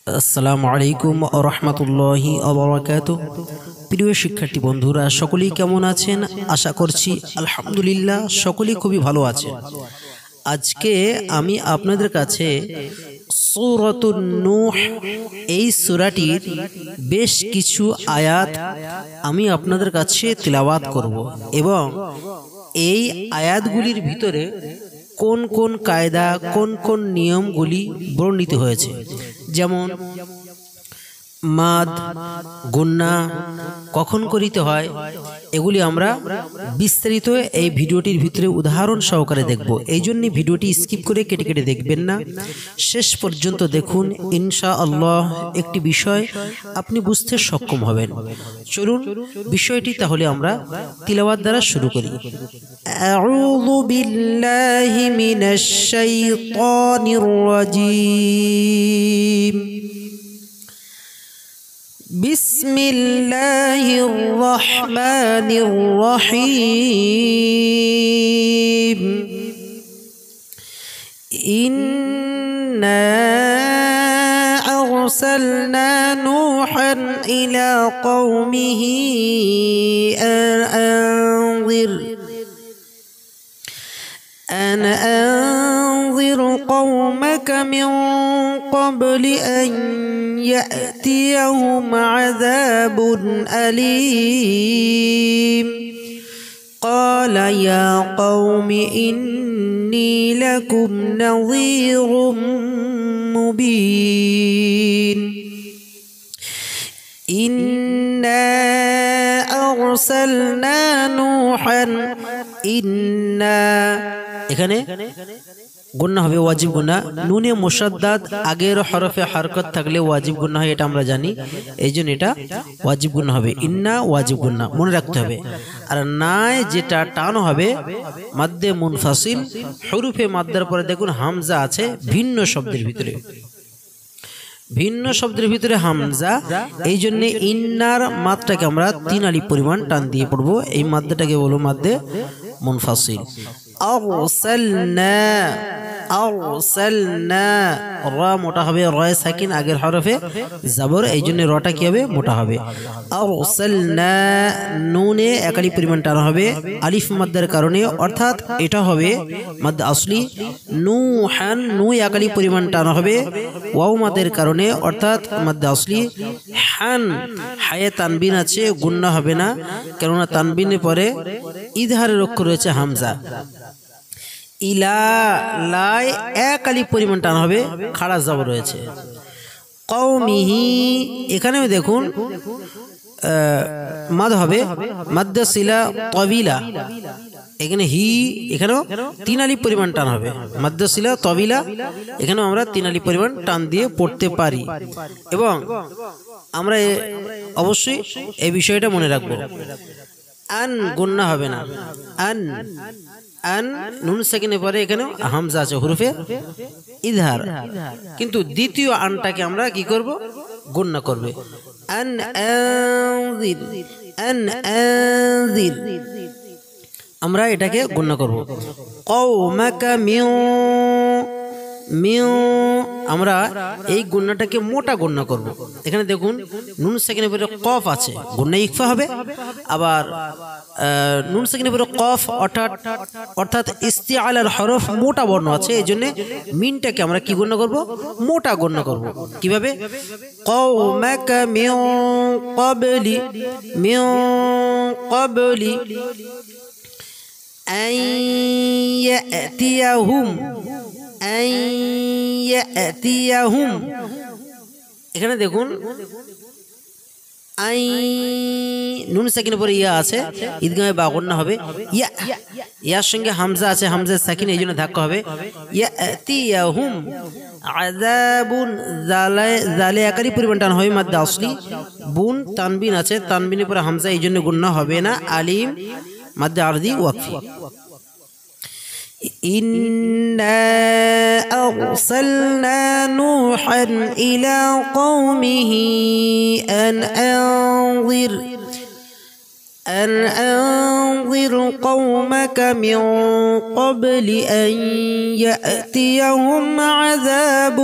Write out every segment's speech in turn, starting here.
আসসালামু আলাইকুম ওয়া রাহমাতুল্লাহি ওয়া বারাকাতুহু। প্রিয় শিক্ষার্থী বন্ধুরা, সকলেই কেমন আছেন? আশা করছি আলহামদুলিল্লাহ সকলেই খুবই ভালো আছেন। আজকে আমি আপনাদের কাছে সূরাতুন নূহ এই সূরাটির বেশ কিছু আয়াত আমি আপনাদের কাছে তিলাওয়াত করব এবং এই আয়াতগুলির ভিতরে কোন কোন কায়দা কোন কোন নিয়মগুলি বর্ণিত হয়েছে, যেমন মাদ গুন্না কখন করিতে হয়, এগুলি আমরা বিস্তারিত এই ভিডিওটির ভিতরে উদাহরণ সহকারে দেখব। এই জন্য ভিডিওটি স্কিপ করে কেটে কেটে দেখবেন না, শেষ পর্যন্ত দেখুন। ইনশাআল্লাহ একটি বিষয় আপনি বুঝতে সক্ষম হবেন। চলুন বিষয়টি তাহলে আমরা তিলাওয়াত দ্বারা শুরু করি। আউযু বিল্লাহি মিনাশ শাইতানির রাজীম। بسم الله الرحمن الرحيم. إنا أرسلنا نوحا إلى قومه أن أنذر قومك من قبل أن يأتيهم عذاب أليم. قال يا قوم إني لكم نظير مبين. إنا أرسلنا نوحا إنا এখানে গুন্না হবে ওয়াজিব গুন্না, নুনে মুশাদ্দাদ আগের হরফে হরকত থাকলে ওয়াজিব গুন্না হয়, এটা আমরা জানি, এই জন্য এটা ওয়াজিব গুন্না হবে। ইন্না ওয়াজিব গুন্না মনে রাখতে হবে। আর নাই যেটা টান হবে মাদ্দে মুনফাসিল, হরফে মাদ্দার পরে দেখুন হামজা আছে ভিন্ন শব্দের ভিতরে, ভিন্ন শব্দের ভিতরে হামজা, এই জন্য ইন্নার মাদটাকে আমরা 3 আলিফ পরিমাণ টান দিয়ে পড়বো। এই মাদ্দাটাকে বলো মাদ্দে মুনফাসিল। আরসালনা রা মোটা হবে, রয়ে সাকিন আগের হরফে জবর, এই জন্য রটা কি হবে? মোটা হবে। আরসালনা নুনে এক আলিফ পরিমাণ টান হবে আলিফ মাদ্দার কারণে, অর্থাৎ এটা হবে মাদ আসলি। নূহান নু এক আলিফ পরিমাণ টান হবে ওয়াও মাদের কারণে, অর্থাৎ মাদ আসলি। হান হায়ে তানবিন আছে, গুন্না হবে না, কেননা তানবিনের পরে ইজহারের অক্ষর রয়েছে হামজা। ইলা লাই এক আলিফ পরিমাণ টান হবে, খাড়া জবর রয়েছে। কওমিহি এখানেও দেখুন মাদ হবে মাদ্দা সিলা তবিলা, এখানে হি এখানেও 3 আলিফ পরিমাণ টান হবে মাদ্দা সিলা তবিলা, এখানেও আমরা 3 আলিফ পরিমাণ টান দিয়ে পড়তে পারি। এবং আমরা অবশ্যই এই বিষয়টা মনে রাখবো, আন গুন্না হবে না, আন আন নুন সাকিনের পরে এখানে হামজা আছে হরফে ইজহার, কিন্তু দ্বিতীয় আনটাকে আমরা কি করব? গুন্না করবে। আন আনজির, আন আনজির আমরা এটাকে গুন্না করব। কওমাকা মিউ মিউ আমরা এই গুন্নাটাকে মোটা গুন্না করব। এখানে দেখুন নুন সাকিনের পরে কফ আছে, গুন্না ইকফা হবে। আবার নুন সাকিনের পরে কফ অর্থাৎ ইস্তিআলার হরফ মোটা বর্ণ আছে, এই জন্য মিনটাকে আমরা কি গুন্না করব? মোটা গুন্না করব। কিভাবে? কওমাকা মিউ ক্বাবলি, মিউ ক্বাবলি আন ইয়াতিয়াহুম, আন ইয়াতিয়াহুম এখানে দেখুন আই নুন সাকিনের পরে ইয়া আছে, ঈদগাহে বা গুন্না হবে। ইয়া ইয়ার সঙ্গে হামজা আছে, হামজা সাকিন, এই জন্য ধাক্কা হবে। ইয়াতিয়াহুম আযাবুন, জালে একারি পরিমাণ টান হবে মাদ্দা আসলি। বুন তানবিন আছে, তানবিনের পরে হামজা, এই জন্য গুন্না হবে না। আলিম মাদ্দা আরদি ওয়াকফি। إنا أرسلنا نوحا إلى قومه أن أنذر أن أنذر قومك من قبل أن يأتيهم عذاب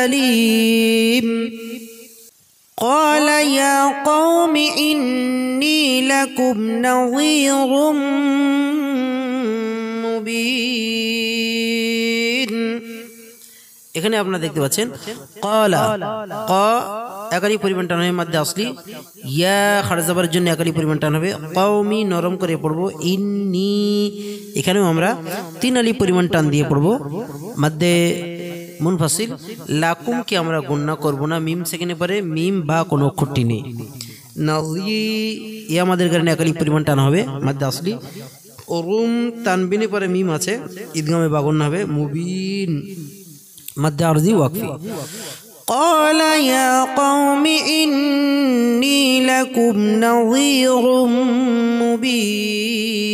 أليم قال يا قوم إني لكم نظير মুবিন। এখানে আপনারা দেখতে পাচ্ছেন ক্বালা ক একালি পরিমাণ টান হবে মাদ্দে আসলি, ইয়া খাড়া যাবার জন্য একালি পরিমাণ টান হবে, কওমি নরম করে পড়বো, ইন্নি এখানেও আমরা 3 আলি পরিমাণ টান দিয়ে পড়বো মাদ্দে মুনফাসিল। লাকুম কি আমরা গণনা করব না, মিম সেকেন্ডে পরে মিম বা কোনো অক্ষরটি নেই। নাজি ইয়া আমাদের কারণে একালি পরিমাণ টান হবে মাদ্দে আসলি। রুম তানবিনে পরে মিম আছে, ঈদগামে বা গণনা হবে। মুবিন মাদ্দে আরজি ওয়াকফি। قال يا قوم إني لكم نظير مبين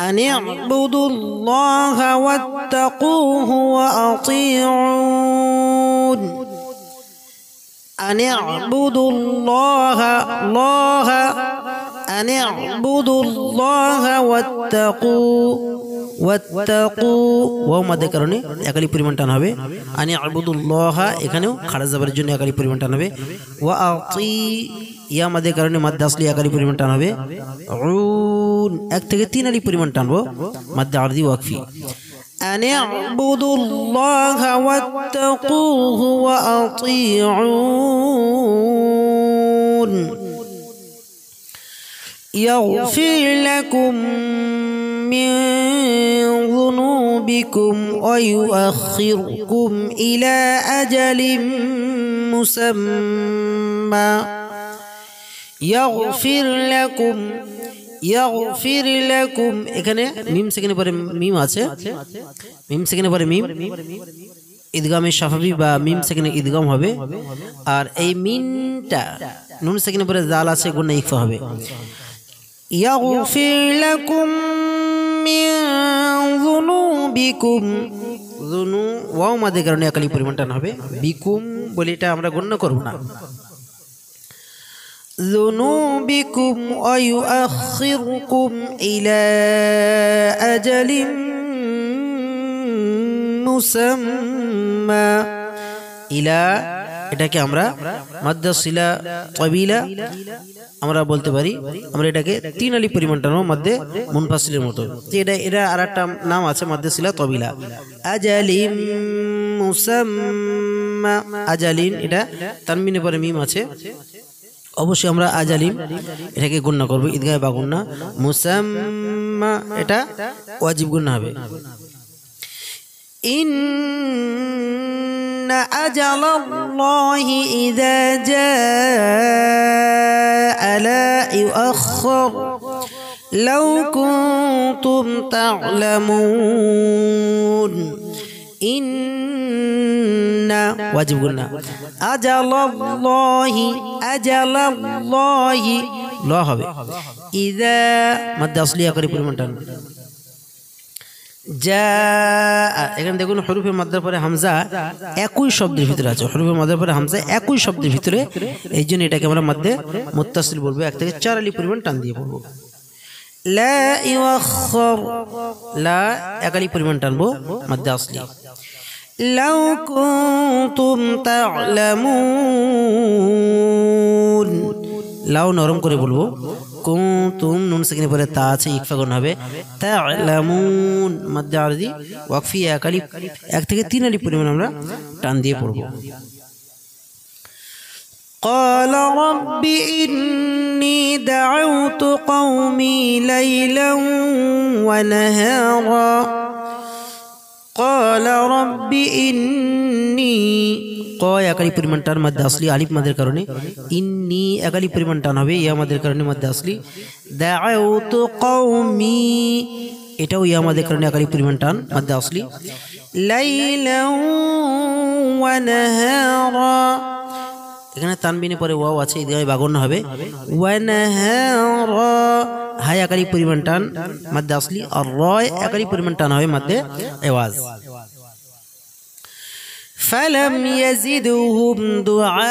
أن اعبدوا الله واتقوه وأطيعون أن اعبدوا الله أن اعبدوا الله واتقوه ওয়াও মাদের কারণে একালি পরিমাণ টান হবে। আনি আবুদুল্লাহ এখানেও খাড়া যাবার জন্য একালি পরিমাণ টান হবে। ওয়া আতি ইয়া মাদের কারণে মাদ্দে আসলি একালি পরিমাণ টান হবে। উন 1 থেকে 3 আলি পরিমাণ টানবো মাদ্দে আরজি ওয়াকফি। আনি আবুদুল্লাহ ওয়াত্তাকুহু ওয়া আতিউন ইয়াগফির লাকুম من ذنوبكم ويؤخركم إلى أجل مسمى يغفر لكم এখানে মিম সেকেন্ডে পরে মিম আছে, মিম সেকেন্ডে পরে মিম ঈদগামে শাফাবি বা মিম সেকেন্ডে ঈদগাম হবে। আর এই মিমটা নুন সেকেন্ডে পরে জাল আছে, গুণা ইকফা হবে। يغفر لكم من ذنوبكم যুনু ওয়াও মাদের কারণে একালি পরিমাণ টান হবে। বিকুম বলে এটা আমরা গণ্য করব না। যুনুবিকুম ওয়া ইউআখিরুকুম ইলা আজালিন মুসাম্মা। ইলা এটাকে আমরা মাদ্দা সিলা তাবিলা আমরা বলতে পারি। আমরা এটাকে 3 আলি পরিমাণ টানবো মাদ্দে মুনফাসিলের মতো। এটা আরেকটা নাম আছে মাদ্দে সিলা তাবিলা। আজালিম মুসাম্মা, আজালিন এটা তানবিনে পরে মিম আছে, অবশ্যই আমরা আজালিম এটাকে গণনা করব ঈদগাহে বা গণনা। মুসাম্মা এটা ওয়াজিব গণনা হবে। إن أجل الله إذا جاء لا يؤخر لو كنتم تعلمون إن واجب قلنا أجل الله لا হবে إذا مد أصلية قريب من تن যা এখানে দেখুন হরফে মাদ্দার পরে হামজা একই শব্দের ভিতরে আছে। হরফে মাদ্দার পরে হামজা একই শব্দের ভিতরে, এই জন্য এটাকে আমরা মাদ্দে মুত্তাসিল বলবো। 1 থেকে 4 আলি পরিমাণ টান দিয়ে পড়বো। লা ইউআখির, লা 1 আলি পরিমাণ টানবো মাদ্দে আসলি। লাউ কুনতুম তা'লামুন, লাউ নরম করে বলবো। কুনতুম নুন সেকেন্ডে পরে তা আছে, ইকফা গণ হবে। তা'লামুন মাদ্দে আরজি ওয়াকফি 1 আলি 1 থেকে 3 আলি পরিমাণ আমরা টান দিয়ে পড়বো। قال رب إني دعوت قومي ليلا ونهارا قال رب إني কয় একালি পরিমাণ টান মাদ্দে আসলি আলিফ মাদের কারণে। ইন্নি একালি পরিমাণ টান হবে ইয়া মাদের কারণে মাদ্দে আসলি। দাউতু কওমি এটাও ইয়া মাদের কারণে একালি পরিমাণ টান মাদ্দে আসলি। লাইলাও ওয়া নাহারা এখানে তানবিনে পরে ওয়াও আছে, ঈদগাহে বা গণ্য হবে। ওয়া নাহারা হাই একালি পরিমাণ টান মাদ্দে আসলি। আর র একালি পরিমাণ টান হবে মাদ্দে আওয়াজ। فلم يزدهم دعائي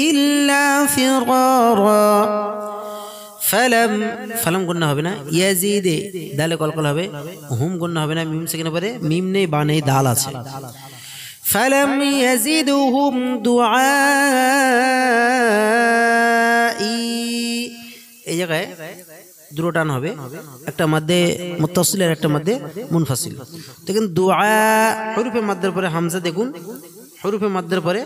إلا فرارا فلم فلم গুণনা হবে না ইয়াজিদে দালে কলকল হবে হুম গুণনা হবে না মিম সেখানে পরে মিম নেই বা নেই দাল আছে فلم يزدهم دعائي এই জায়গায় দুটো টান হবে একটা মধ্যে মুত্তাসিল আর একটা মধ্যে মুনফাসিল দেখুন দুআ হরফে মাদ্দার পরে হামজা দেখুন হরফে মাদ্দার পরে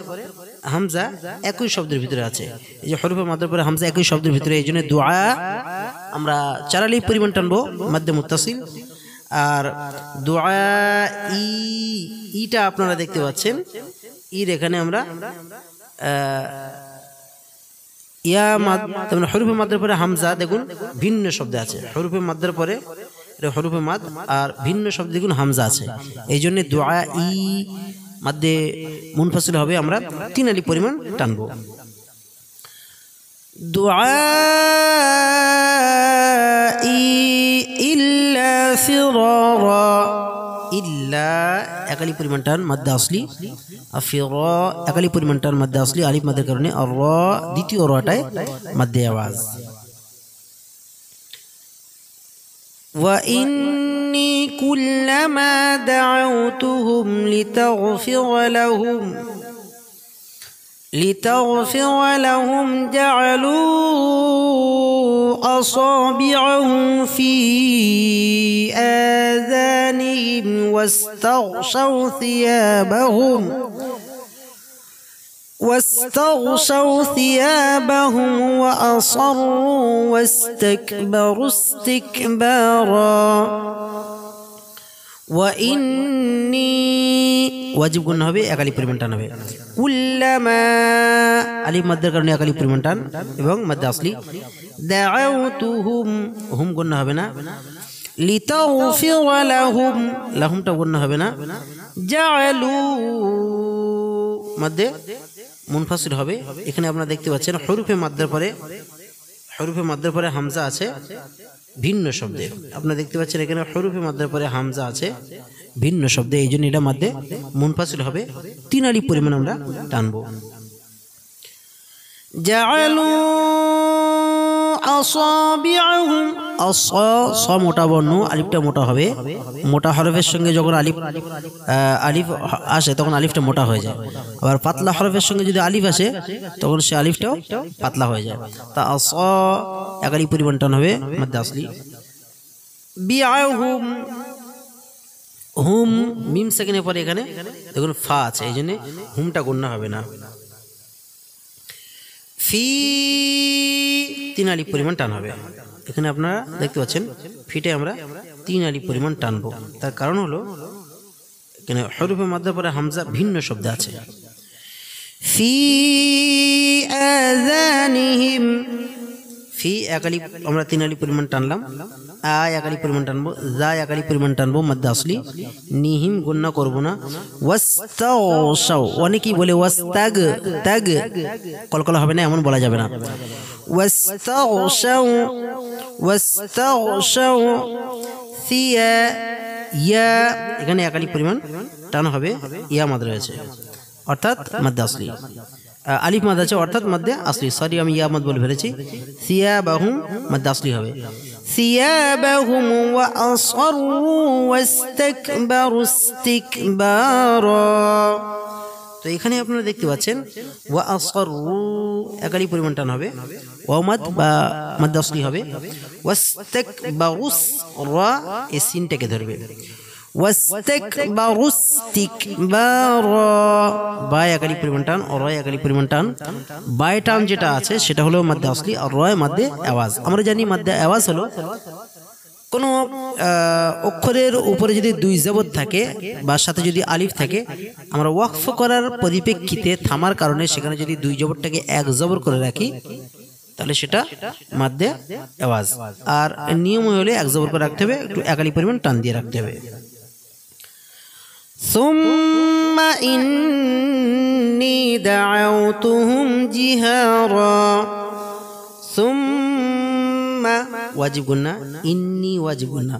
হামজা একই শব্দের ভিতরে আছে এই যে হরফে মাদ্দার পরে হামজা একই শব্দের ভিতরে এইজন্য দুআ আমরা চার আলিফ পরিমাণ টানবো মধ্যে মুত্তাসিল আর দুআ ইটা আপনারা দেখতে পাচ্ছেন ইর এখানে আমরা ইয়া মাদ তারপরে হরফে মাদ্দার পরে হামজা দেখুন ভিন্ন শব্দ আছে হরফে মাদ্দার পরে হরফে মাদ আর ভিন্ন শব্দ দেখুন হামজা আছে এইজন্য দুআ ই মধ্যে মুনফাসিল হবে আমরা তিন আলিফ পরিমাণ টানবো দুআ ই ইল্লা ফিরারা ইল্লা একালি পরিমাণ টান মাদ্দা আসলি আর ফিরা একালি পরিমাণ টান মাদ্দা আসলি আলিফ মাদের কারণে আর র দ্বিতীয় রটায় মাদ্দে আওয়াজ ওয়া ইন্নী কুল্লামা দাউতুহুম লিতাগফির লাহুম জাআলু أصابعهم في آذانهم واستغشوا ثيابهم وأصروا واستكبروا استكبارا وإني واجب قلنا হবে এক আলিফ পরিমাণ টান হবে কুল্লামা আলিফ মাদ্দার কারণে এক আলিফ পরিমাণ টান এবং মাদ্দা আসলি দাউতুহুম হুম গুণনা হবে না লিতাগফির লাহুম লাহুমটা গুণনা হবে না জাআলু মধ্যে মুনফাসিল হবে এখানে আপনারা দেখতে পাচ্ছেন হরফে মাদ্দার পরে হামজা আছে ভিন্ন শব্দে আপনারা দেখতে পাচ্ছেন এখানে হরফে মাদ্দার পরে হামজা আছে ভিন্ন শব্দে এইজন্য এটা মধ্যে মুনফাসিল হবে তিন আলিফ পরিমাণ আমরা টানবো জাআলু আসাবিআহুম স মোটা বর্ণ আলিফটা মোটা হবে মোটা হরফের সঙ্গে যখন আলিফ আসে তখন আলিফটা মোটা হয়ে যায় আবার পাতলা হরফের সঙ্গে যদি আলিফ আসে তখন সে আলিফটাও পাতলা হয়ে যায় তা আস একালি পরিমাণ টান হবে মধ্যে আসলি বিআহুম হুম মিম সেকেন্ডের পরে এখানে দেখুন ফা আছে এই জন্য হুমটা গুণনা হবে না ফি তিন আলিফ পরিমাণ টান হবে এখানে আপনারা দেখতে পাচ্ছেন ফিটে আমরা তিন আলিফ পরিমাণ টানবো তার কারণ হলো এখানে হরফে মাদ্দার পরে হামজা ভিন্ন শব্দ আছে ফি আযানিহিম ফি এক আলিফ আমরা তিন আলিফ পরিমাণ টানলাম আ এক আলিফ পরিমাণ টানবো যা এক আলিফ পরিমাণ টানবো মাদ্দা আসলি নিহিম গুণনা করব না ওয়াস্তাগশাও অনেকেই বলে ওয়াস্তাগ তাগ কলকলা হবে না এমন বলা যাবে না ওয়াস্তাগশাও থিয়া ইয়া এখানে এক আলিফ পরিমাণ টান হবে ইয়া মাদ রয়েছে অর্থাৎ মাদ্দা আসলি আলিফ মাদ আছে অর্থাৎ মাদ্দে আসলি সরি আমি ইয়া মাদ বলে ফেলেছি সিয়াবাহুম মাদ্দা আসলি হবে সিয়াবাহুম ওয়া আসরু ওয়াস্তাকবারু ইস্তিকবারা তো এখানে আপনারা দেখতে পাচ্ছেন ওয়া আসরু একালি পরিমাণ টান হবে ওয়া মাদ বা মাদ্দা আসলি হবে ওয়াস্তাকবারু রা এই সিনটাকে ধরবে ওয়াস্তাকবারু ইস্তিকবারা বায় একালি পরিমাণ টান আর রয় একালি পরিমাণ টান বায় টান যেটা আছে সেটা হলো মাদ্দা আসলি আর রয় মাদ্দে আওয়াজ আমরা জানি মাদ্দে আওয়াজ হলো কোনো অক্ষরের উপরে যদি দুই জবর থাকে বা সাথে যদি আলিফ থাকে আমরা ওয়াকফ করার পরিপ্রেক্ষিতে থামার কারণে সেখানে যদি দুই জবরটাকে এক জবর করে রাখি তাহলে সেটা মাদ্দে আওয়াজ আর নিয়ম হলে এক জবর করে রাখতে হবে একটু একালি পরিমাণ টান দিয়ে রাখতে হবে সুম্মা ইন্নী দাউতুহুম জিহারা সুম্মা ওয়াজিব গুন্না, ইন্নি ওয়াজিব গুন্না।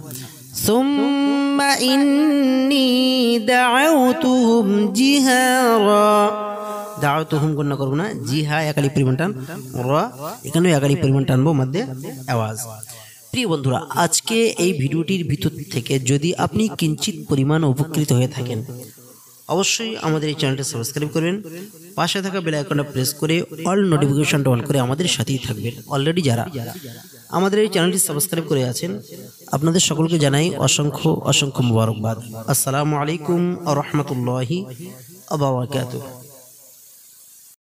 সুম্মা ইন্নি দাউতুহুম জিহারা, দাউতুহুম গুন্না করব না, জিহা একালি পরিমাণ টান, রা এখানেও একালি পরিমাণ টানবো মধ্যে আওয়াজ। প্রিয় বন্ধুরা, আজকে এই ভিডিওটির ভিতর থেকে যদি আপনি কিঞ্চিত পরিমাণ উপকৃত হয়ে থাকেন, অবশ্যই আমাদের এই চ্যানেলটি সাবস্ক্রাইব করবেন, পাশে থাকা বেল আইকনটা প্রেস করে অল নোটিফিকেশনটা অন করে আমাদের সাথেই থাকবেন। অলরেডি যারা আমাদের এই চ্যানেলটি সাবস্ক্রাইব করে আছেন, আপনাদের সকলকে জানাই অসংখ্য অসংখ্য মুবারকবাদ। আসসালামু আলাইকুম ওয়া রাহমাতুল্লাহি ওয়া বারাকাতুহু।